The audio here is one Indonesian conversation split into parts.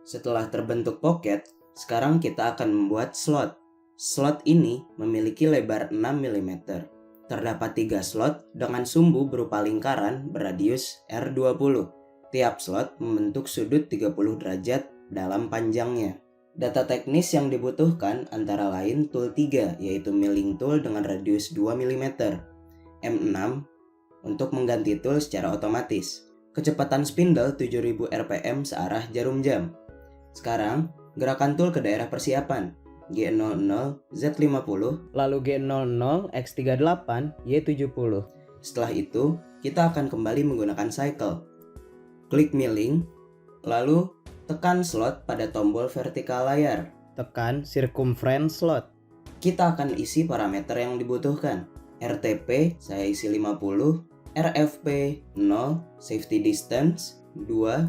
Setelah terbentuk pocket, sekarang kita akan membuat slot. Slot ini memiliki lebar 6 mm. Terdapat 3 slot dengan sumbu berupa lingkaran berradius R20. Tiap slot membentuk sudut 30 derajat dalam panjangnya. Data teknis yang dibutuhkan antara lain tool 3, yaitu milling tool dengan radius 2 mm, M6 untuk mengganti tool secara otomatis, kecepatan spindle 7000 rpm searah jarum jam. Sekarang, gerakan tool ke daerah persiapan, G00 Z50, lalu G00 X38 Y70. Setelah itu, kita akan kembali menggunakan cycle. Klik milling, lalu tekan slot pada tombol vertikal layar. Tekan circumference slot. Kita akan isi parameter yang dibutuhkan. RTP saya isi 50, RFP 0, safety distance 2,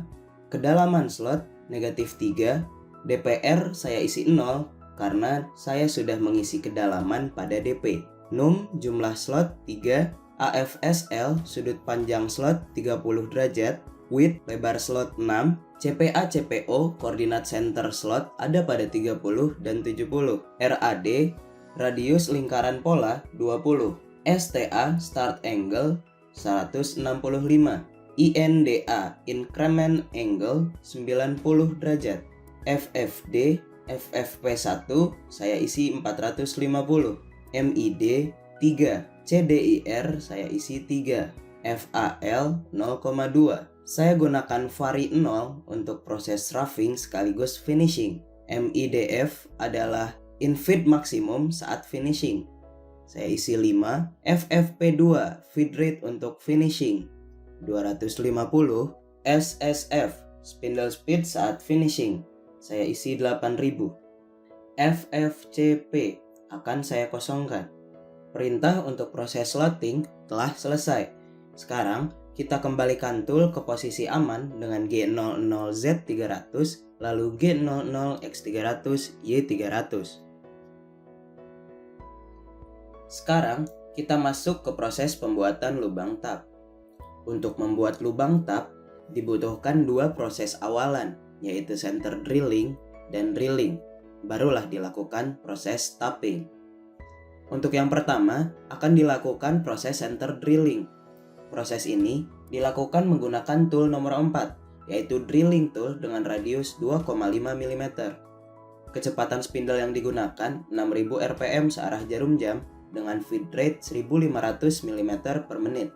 kedalaman slot -3, DPR saya isi 0 karena saya sudah mengisi kedalaman pada DP. Num jumlah slot 3, AFSL sudut panjang slot 30 derajat, width lebar slot 6, CPA CPO koordinat center slot ada pada 30 dan 70, RAD radius lingkaran pola 20, STA start angle 165, INDA increment angle 90 derajat, FFD FFP1 saya isi 450, MID 3, CDIR saya isi 3, FAL 0,2. Saya gunakan vari 0 untuk proses roughing sekaligus finishing. MIDF adalah infeed maksimum saat finishing. Saya isi 5, FFP2 feed rate untuk finishing 250, SSF spindle speed saat finishing. Saya isi 8000. FFCP akan saya kosongkan. Perintah untuk proses slotting telah selesai. Sekarang kita kembalikan tool ke posisi aman dengan G00Z300 lalu G00X300 Y300. Sekarang kita masuk ke proses pembuatan lubang tab. Untuk membuat lubang tab dibutuhkan 2 proses awalan, yaitu center drilling dan drilling. Barulah dilakukan proses tapping. Untuk yang pertama akan dilakukan proses center drilling. Proses ini dilakukan menggunakan tool nomor 4, yaitu drilling tool dengan radius 2,5 mm. Kecepatan spindle yang digunakan 6000 rpm searah jarum jam dengan feed rate 1500 mm per menit.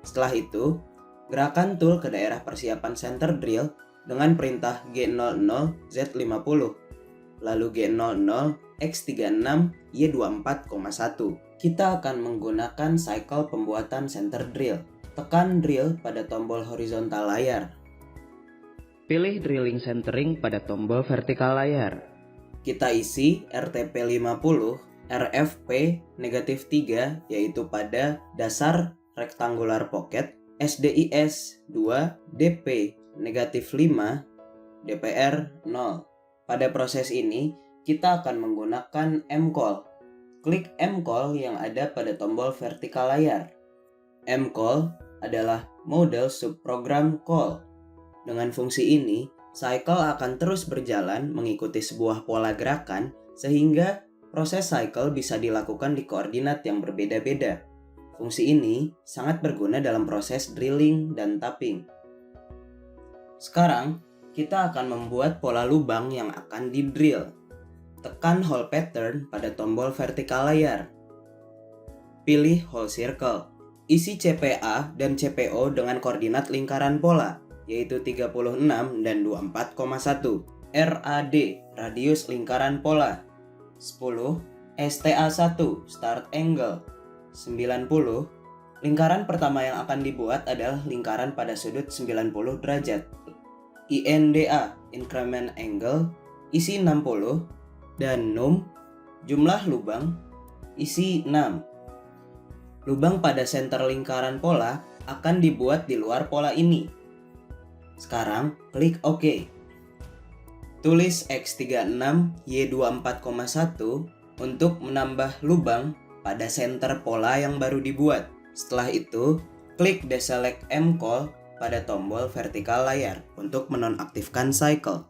Setelah itu, gerakan tool ke daerah persiapan center drill dengan perintah G00 Z50, lalu G00 X36 Y24,1. Kita akan menggunakan cycle pembuatan center drill. Tekan drill pada tombol horizontal layar. Pilih drilling centering pada tombol vertikal layar. Kita isi RTP 50, RFP -3 yaitu pada dasar rectangular pocket, SDIS 2, DP -5, DPR 0. Pada proses ini, kita akan menggunakan M-call. Klik M-call yang ada pada tombol vertikal layar. M-call adalah model subprogram call. Dengan fungsi ini, cycle akan terus berjalan mengikuti sebuah pola gerakan sehingga proses cycle bisa dilakukan di koordinat yang berbeda-beda. Fungsi ini sangat berguna dalam proses drilling dan tapping. Sekarang, kita akan membuat pola lubang yang akan di-drill. Tekan hole pattern pada tombol vertikal layar. Pilih hole circle. Isi CPA dan CPO dengan koordinat lingkaran pola, yaitu 36 dan 24,1. RAD, radius lingkaran pola 10, STA1, start angle 90. Lingkaran pertama yang akan dibuat adalah lingkaran pada sudut 90 derajat. INDA, increment angle, isi 60, dan num, jumlah lubang, isi 6. Lubang pada senter lingkaran pola akan dibuat di luar pola ini. Sekarang, klik OK. Tulis X36 Y24,1 untuk menambah lubang pada senter pola yang baru dibuat. Setelah itu, klik deselect M-call pada tombol vertikal layar untuk menonaktifkan cycle.